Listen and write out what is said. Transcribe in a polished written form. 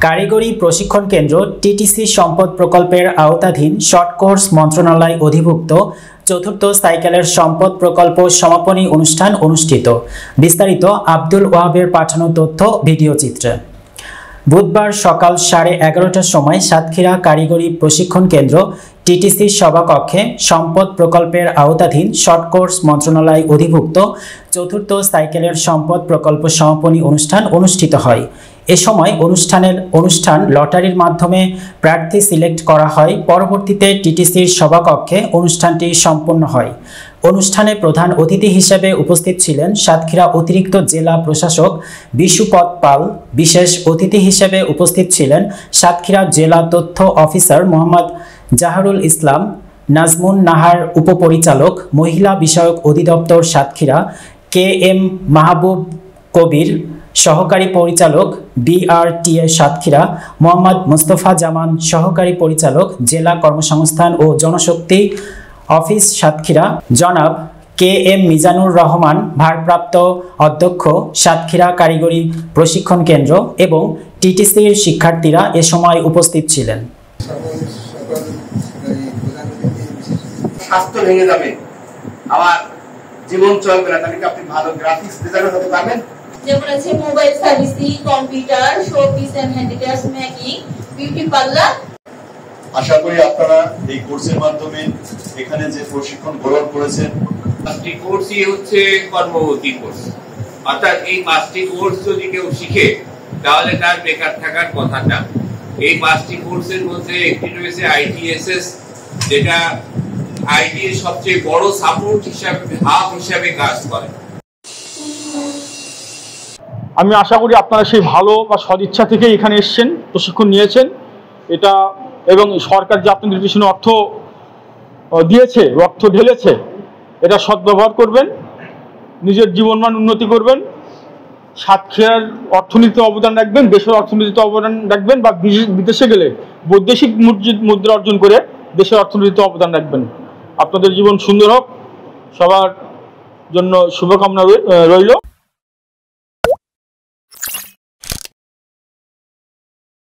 কারিগরি প্রশিক্ষণ কেন্দ্র টিটিসি সম্পদ প্রকল্পের আওতাধীন শর্ট কোর্স মন্ত্রণালয় অধিভুক্ত চতুর্থ সাইকেলের সম্পদ প্রকল্প সমাপনী অনুষ্ঠান অনুষ্ঠিত। বিস্তারিত আব্দুল ওয়াহাবের পাঠানো তথ্য ভিডিও চিত্রে। বুধবার সকাল 11:30টার সময় সাতক্ষীরা কারিগরি প্রশিক্ষণ কেন্দ্র টিটিসি সভাকক্ষে সম্পদ প্রকল্পের আওতাধীন শর্ট কোর্স মন্ত্রণালয় অধিভুক্ত চতুর্থ সাইকেলের সম্পদ প্রকল্প সমাপনী অনুষ্ঠান অনুষ্ঠিত হয়। এ সময় অনুষ্ঠান লটারির মাধ্যমে প্রার্থী সিলেক্ট করা হয়। পরবর্তীতে টিটিসির সভাকক্ষে অনুষ্ঠানটি সম্পন্ন হয়। অনুষ্ঠানে প্রধান অতিথি হিসেবে উপস্থিত ছিলেন সাতক্ষীরা অতিরিক্ত জেলা প্রশাসক বিশুপদ পাল। বিশেষ অতিথি হিসেবে উপস্থিত ছিলেন সাতক্ষীরা জেলা তথ্য অফিসার মোহাম্মদ জাহারুল ইসলাম, নাজমুন নাহার উপপরিচালক, মহিলা বিষয়ক অধিদপ্তর সাতক্ষীরা KM মাহবুব কবির, সহকারী পরিচালক BRTA সাতক্ষীরা মোহাম্মদ মোস্তফা জামান, সহকারী পরিচালক জেলা কর্মসংস্থান ও জনশক্তি অফিস সাতক্ষীরা জনাব KM মিজানুর রহমান, ভারপ্রাপ্ত অধ্যক্ষ সাতক্ষীরা কারিগরি প্রশিক্ষণ কেন্দ্র এবং টিটিসির শিক্ষার্থীরা এ সময় উপস্থিত ছিলেন। স্বাস্থ্য ভেঙে যাবে, আমার জীবন চলবে না, তাহলে কি আপনি ভালো গ্রাফিক্স ডিজাইনার হতে পারবেন? যেমন আছে mobile servicing, computer, showpiece and handicrafts making, beauty parlour. আশা করি আপনারা এই কোর্সের মাধ্যমে এখানে যে প্রশিক্ষণ গ্রহণ করেছেন, পাঁচটি কোর্সই হচ্ছে কর্মমুখী কোর্স। অর্থাৎ এই পাঁচটি কোর্স যদি কেউ শিখে তাহলে তার বেকার থাকার কথাটা। এই পাঁচটি কোর্সের মধ্যে একটি রয়েছে ITSS, যেটা আইটি এর সবচেয়ে বড় সাপোর্ট হিসাবে হাব হিসাবে কাজ করে। আমি আশা করি আপনারা সেই ভালো বা সদিচ্ছা থেকে এখানে এসেছেন, প্রশিক্ষণ নিয়েছেন। এটা এবং সরকার যে আপনাদের পিছনে অর্থ দিয়েছে, অর্থ ঢেলেছে, এটা সদ্ব্যবহার করবেন, নিজের জীবনমান উন্নতি করবেন, সাতক্ষীরার অর্থনীতিতে অবদান রাখবেন, দেশের অর্থনীতিতে অবদান রাখবেন, বা বিদেশে গেলে বৈদেশিক মুদ্রা অর্জন করে দেশের অর্থনীতিতে অবদান রাখবেন। আপনাদের জীবন সুন্দর হোক, সবার জন্য শুভকামনা রইল।